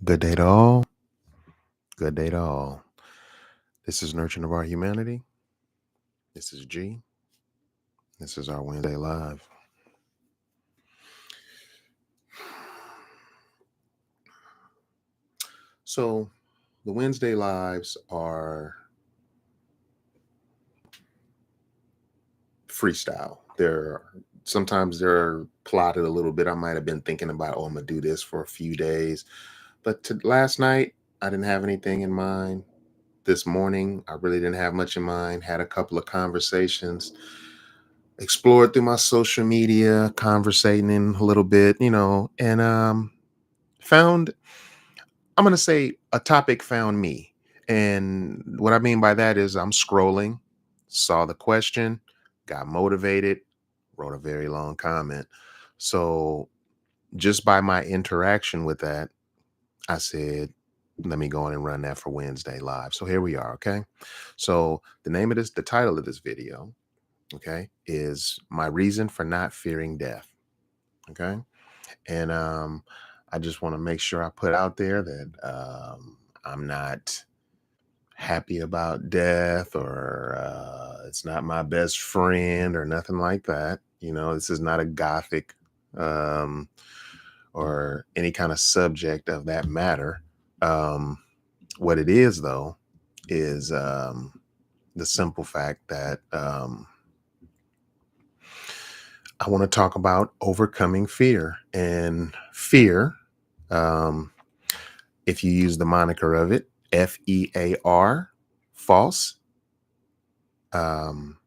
Good day to all. Good day to all. This is Nurturing of Our Humanity. This is G. This is our Wednesday Live. So, the Wednesday Lives are freestyle. Sometimes they're plotted a little bit. I might have been thinking about, I'm going to do this for a few days. But last night, I didn't have anything in mind. This morning, I really didn't have much in mind. Had a couple of conversations, explored through my social media, conversating a little bit, and found, I'm going to say, a topic found me. And what I mean by that is I'm scrolling, saw the question, got motivated, wrote a very long comment. So just by my interaction with that, I said, let me go on and run that for Wednesday Live. So here we are. Okay. So the title of this video, okay, is My Reason for Not Fearing Death. Okay. And I just want to make sure I put out there that I'm not happy about death, or it's not my best friend or nothing like that. This is not a gothic um, or any kind of subject of that matter. What it is, though, is the simple fact that I want to talk about overcoming fear. And fear, um, if you use the moniker of it, FEAR, false, um,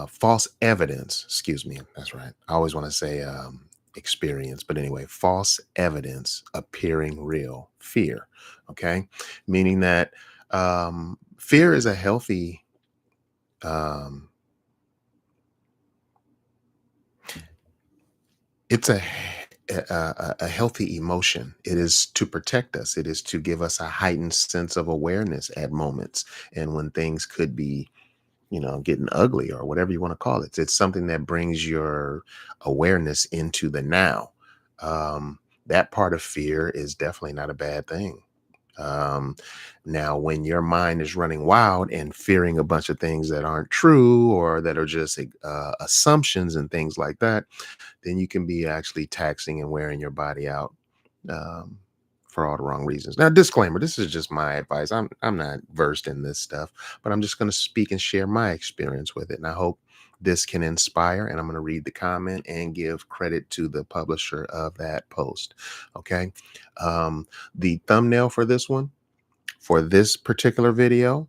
false evidence, excuse me. That's right. I always want to say experience, but anyway, false evidence appearing real, fear. Okay. Meaning that fear is a healthy, um, it's a healthy emotion. It is to protect us. It is to give us a heightened sense of awareness at moments and when things could be, getting ugly or whatever you want to call it. It's something that brings your awareness into the now. That part of fear is definitely not a bad thing. Um, Now, when your mind is running wild and fearing a bunch of things that aren't true or that are just assumptions and things like that, then you can be actually taxing and wearing your body out um, for all the wrong reasons. Now, disclaimer: this is just my advice. I'm not versed in this stuff, but I'm just going to speak and share my experience with it, and I hope this can inspire. And I'm going to read the comment and give credit to the publisher of that post. Okay, the thumbnail for this one. For this particular video,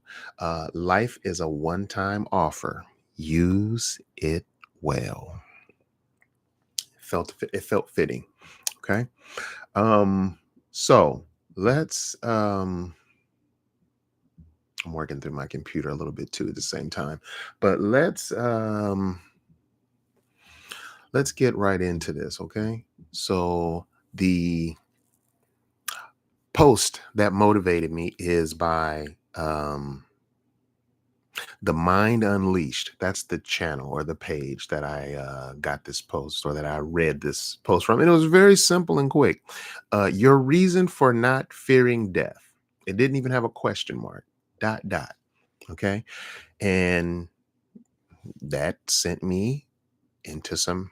life is a one-time offer. Use it well. It felt fitting. Okay. So let's I'm working through my computer a little bit too at the same time, but let's get right into this. Okay. So the post that motivated me is by The Mind Unleashed. That's the channel or the page that I got this post, or that I read this post from. And it was very simple and quick. Your reason for not fearing death. It didn't even have a question mark. Dot dot. Okay. And that sent me into some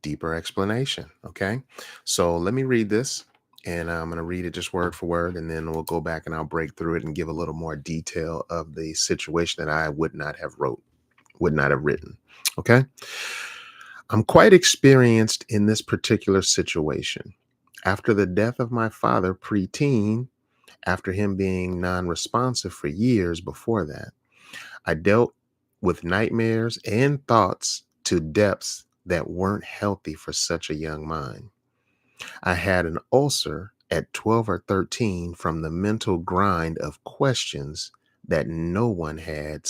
deeper explanation. Okay. So let me read this. And I'm going to read it just word for word, and then we'll go back and I'll break through it and give a little more detail of the situation that I would not have written. Okay. I'm quite experienced in this particular situation. After the death of my father preteen, after him being non-responsive for years before that, I dealt with nightmares and thoughts to depths that weren't healthy for such a young mind. I had an ulcer at 12 or 13 from the mental grind of questions that no one had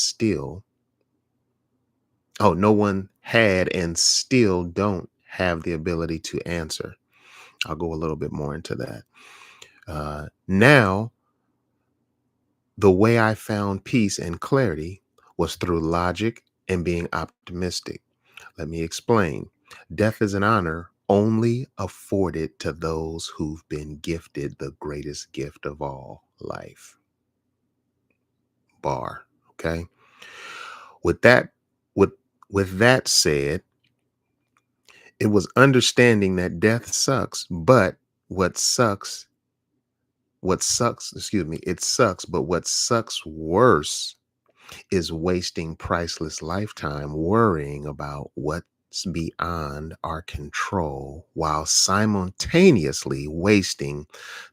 and still don't have the ability to answer. I'll go a little bit more into that. Now, the way I found peace and clarity was through logic and being optimistic. Let me explain. Death is an honor only afforded to those who've been gifted the greatest gift of all, life. Bar. Okay. With that, with with that said, it was understanding that death sucks, but what sucks, it sucks, but what sucks worse is wasting priceless lifetime worrying about what's beyond our control while simultaneously wasting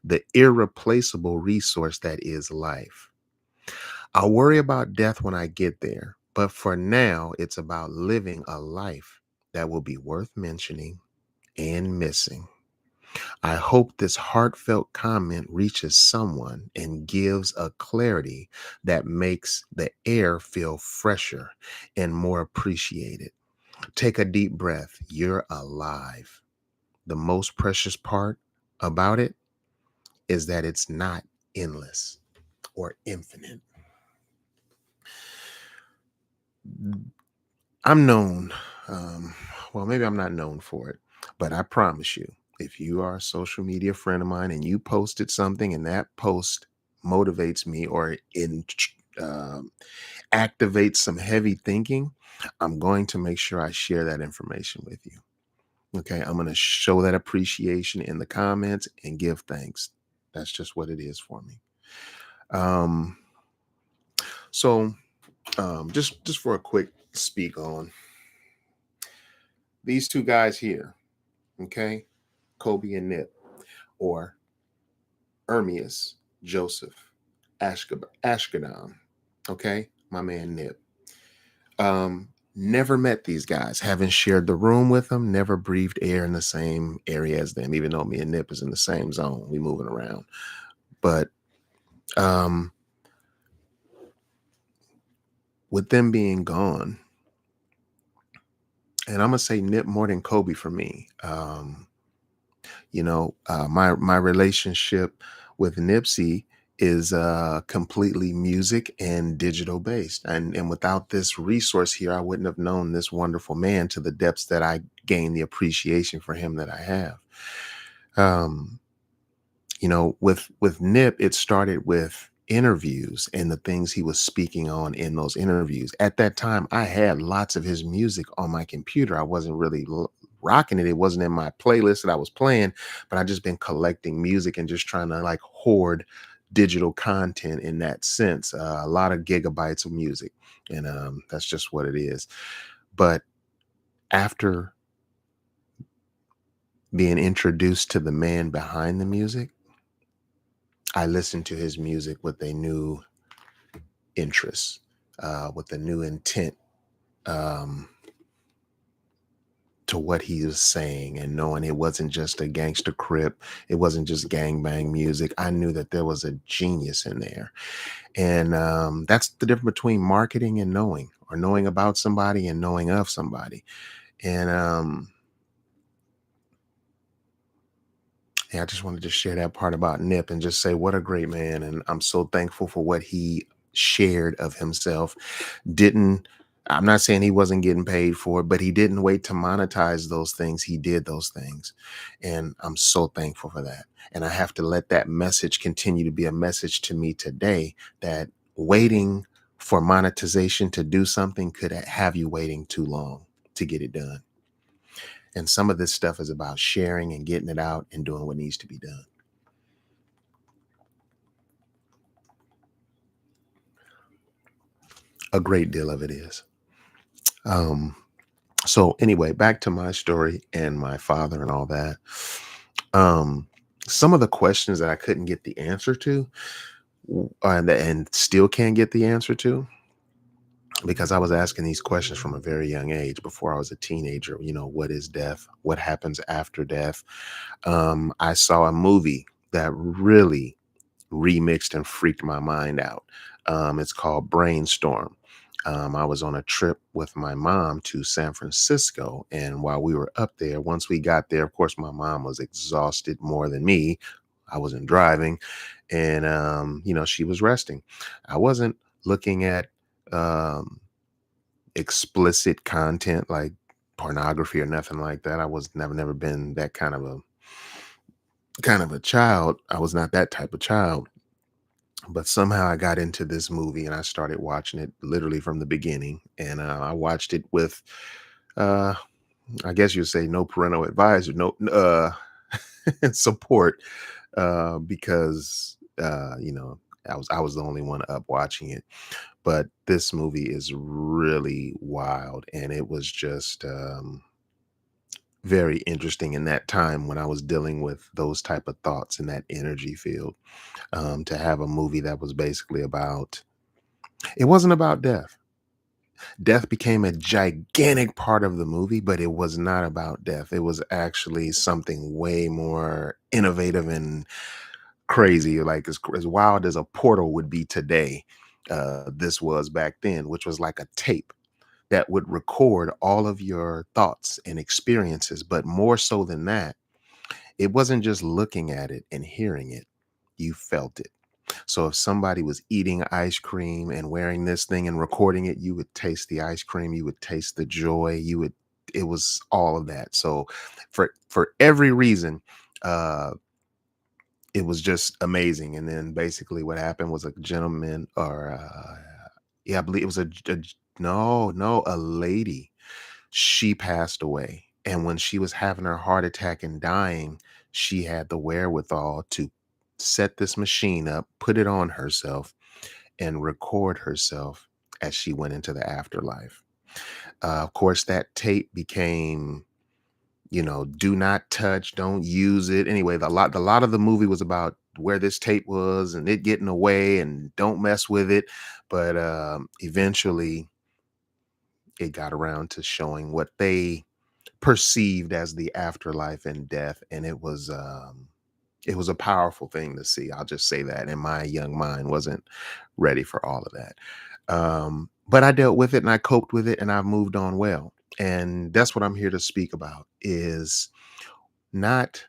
the irreplaceable resource that is life. I'll worry about death when I get there, but for now, it's about living a life that will be worth mentioning and missing. I hope this heartfelt comment reaches someone and gives a clarity that makes the air feel fresher and more appreciated. Take a deep breath. You're alive. The most precious part about it is that it's not endless or infinite. I'm known, well, maybe I'm not known for it, but I promise you, if you are a social media friend of mine and you posted something and that post motivates me or um, activates some heavy thinking, I'm going to make sure I share that information with you. Okay. I'm going to show that appreciation in the comments and give thanks. That's just what it is for me. Um, so just for a quick speak on these two guys here, okay, Kobe and Nip, or Ermias Joseph Ashkadam, okay, my man Nip. Never met these guys, haven't shared the room with them, never breathed air in the same area as them, even though me and Nip is in the same zone. We moving around. But um, with them being gone, and I'm gonna say Nip more than Kobe for me. My relationship with Nipsey is completely music and digital based, and without this resource here, I wouldn't have known this wonderful man to the depths that I gained the appreciation for him that I have. Um, with Nip, it started with interviews and the things he was speaking on in those interviews. At that time, I had lots of his music on my computer. I wasn't really rocking it. It wasn't in my playlist that I was playing, but I just been collecting music and just trying to like hoard digital content in that sense. A lot of gigabytes of music, and that's just what it is. But after being introduced to the man behind the music, I listened to his music with a new interest, with a new intent, um, to what he was saying, and knowing it wasn't just a gangster crip, it wasn't just gang bang music. I knew that there was a genius in there, and that's the difference between marketing and knowing, or knowing about somebody and knowing of somebody. And yeah, I just wanted to share that part about Nip and just say what a great man. And I'm so thankful for what he shared of himself. Didn't, I'm not saying he wasn't getting paid for it, but he didn't wait to monetize those things. He did those things. And I'm so thankful for that. And I have to let that message continue to be a message to me today, that waiting for monetization to do something could have you waiting too long to get it done. And some of this stuff is about sharing and getting it out and doing what needs to be done. A great deal of it is. Um, so anyway, back to my story and my father and all that. Um, some of the questions that I couldn't get the answer to, and still can't get the answer to, because I was asking these questions from a very young age before I was a teenager. What is death? What happens after death? I saw a movie that really remixed and freaked my mind out. It's called Brainstorm. I was on a trip with my mom to San Francisco. And while we were up there, once we got there, of course, my mom was exhausted more than me. I wasn't driving. And, she was resting. I wasn't looking at um, explicit content like pornography or nothing like that. I was never been that kind of a child. I was not that type of child. But somehow I got into this movie and I started watching it literally from the beginning. And I watched it with, uh, I guess you'd say, no parental advisor, no support, because I was the only one up watching it. But this movie is really wild, and it was just very interesting in that time when I was dealing with those type of thoughts in that energy field. To have a movie that was basically about, it wasn't about death. Death became a gigantic part of the movie, but it was not about death. It was actually something way more innovative and crazy, like as wild as a portal would be today. This was back then, which was like a tape that would record all of your thoughts and experiences. But more so than that, it wasn't just looking at it and hearing it, you felt it. So if somebody was eating ice cream and wearing this thing and recording it, you would taste the ice cream, you would taste the joy, it was all of that. So for every reason, uh it was just amazing. And then basically what happened was a gentleman, or yeah, I believe it was no, a lady. She passed away. And when she was having her heart attack and dying, she had the wherewithal to set this machine up, put it on herself, and record herself as she went into the afterlife. Of course, that tape became, do not touch, don't use it. Anyway, the lot of the movie was about where this tape was and it getting away and don't mess with it. But eventually it got around to showing what they perceived as the afterlife and death, and it was a powerful thing to see. I'll just say that. And my young mind wasn't ready for all of that. But I dealt with it and I coped with it and I've moved on well. And that's what I'm here to speak about, is not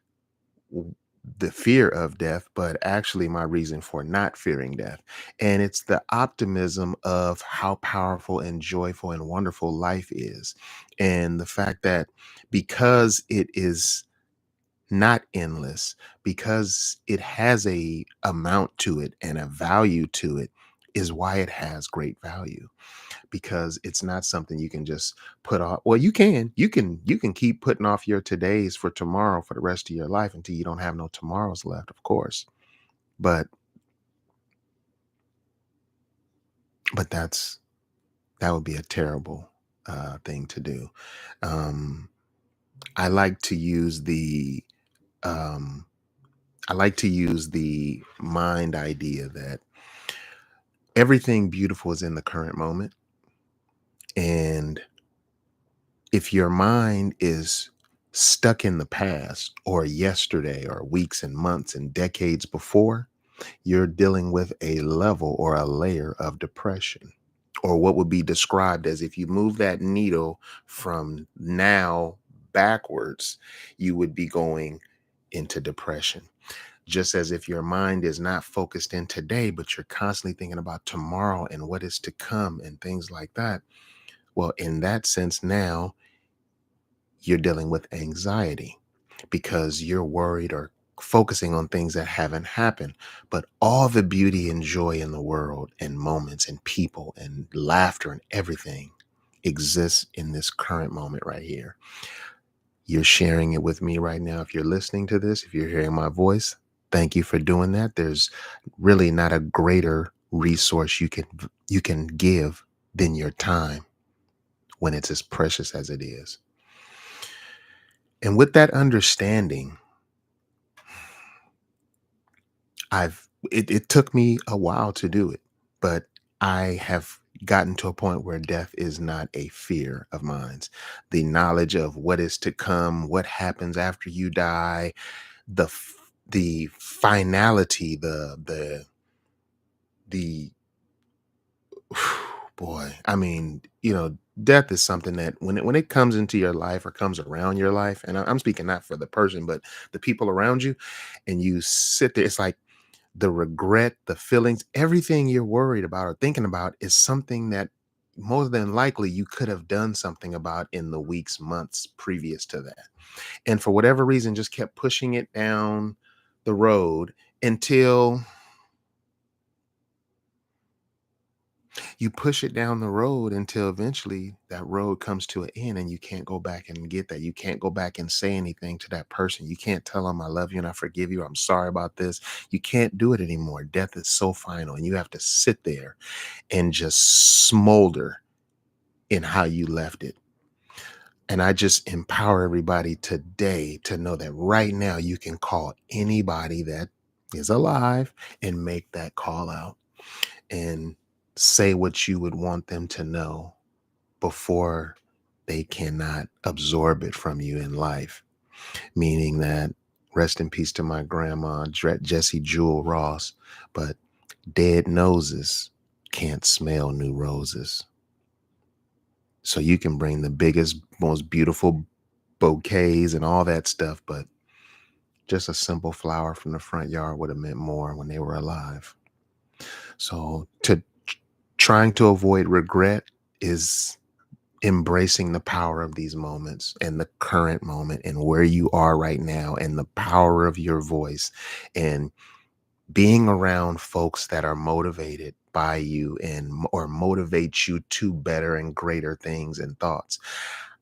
w- the fear of death, but actually my reason for not fearing death. And it's the optimism of how powerful and joyful and wonderful life is. And the fact that because it is not endless, because it has a amount to it and a value to it, is why it has great value, because it's not something you can just put off. Well, you can keep putting off your todays for tomorrow for the rest of your life until you don't have no tomorrows left, of course. But that would be a terrible thing to do. Um, I like to use the um, I like to use the mind idea that everything beautiful is in the current moment. And if your mind is stuck in the past or yesterday or weeks and months and decades before, you're dealing with a level or a layer of depression, or what would be described as, if you move that needle from now backwards, you would be going into depression. Just as if your mind is not focused in today, but you're constantly thinking about tomorrow and what is to come and things like that. Well, in that sense, now you're dealing with anxiety because you're worried or focusing on things that haven't happened. But all the beauty and joy in the world and moments and people and laughter and everything exists in this current moment right here. You're sharing it with me right now. If you're listening to this, if you're hearing my voice, thank you for doing that. There's really not a greater resource you can give than your time when it's as precious as it is. And with that understanding, it took me a while to do it, but I have gotten to a point where death is not a fear of mine. The knowledge of what is to come, what happens after you die, the finality, the boy, I mean, death is something that when it comes into your life or comes around your life, and I'm speaking not for the person, but the people around you, and you sit there, it's like the regret, the feelings, everything you're worried about or thinking about is something that more than likely you could have done something about in the weeks, months previous to that. And for whatever reason, just kept pushing it down the road until you push it down the road until eventually that road comes to an end and you can't go back and get that. You can't go back and say anything to that person. You can't tell them, I love you and I forgive you. I'm sorry about this. You can't do it anymore. Death is so final and you have to sit there and just smolder in how you left it. And I just empower everybody today to know that right now you can call anybody that is alive and make that call out and say what you would want them to know before they cannot absorb it from you in life. Meaning that, rest in peace to my grandma, Jessie Jewel Ross, but dead noses can't smell new roses. So you can bring the biggest, most beautiful bouquets and all that stuff, but just a simple flower from the front yard would have meant more when they were alive. So trying to avoid regret is embracing the power of these moments and the current moment and where you are right now and the power of your voice and being around folks that are motivated by you and or motivate you to better and greater things and thoughts.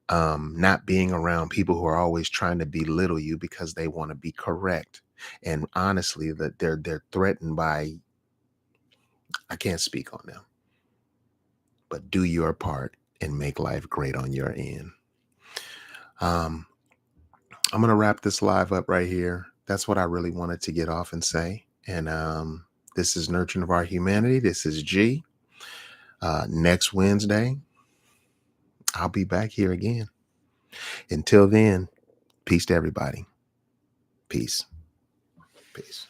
Not being around people who are always trying to belittle you because they want to be correct. And honestly, that they're threatened by, I can't speak on them, but do your part and make life great on your end. Um, I'm gonna wrap this live up right here. That's what I really wanted to get off and say. And this is Nurturing of Our Humanity. This is G. Next Wednesday, I'll be back here again. Until then, peace to everybody. Peace. Peace.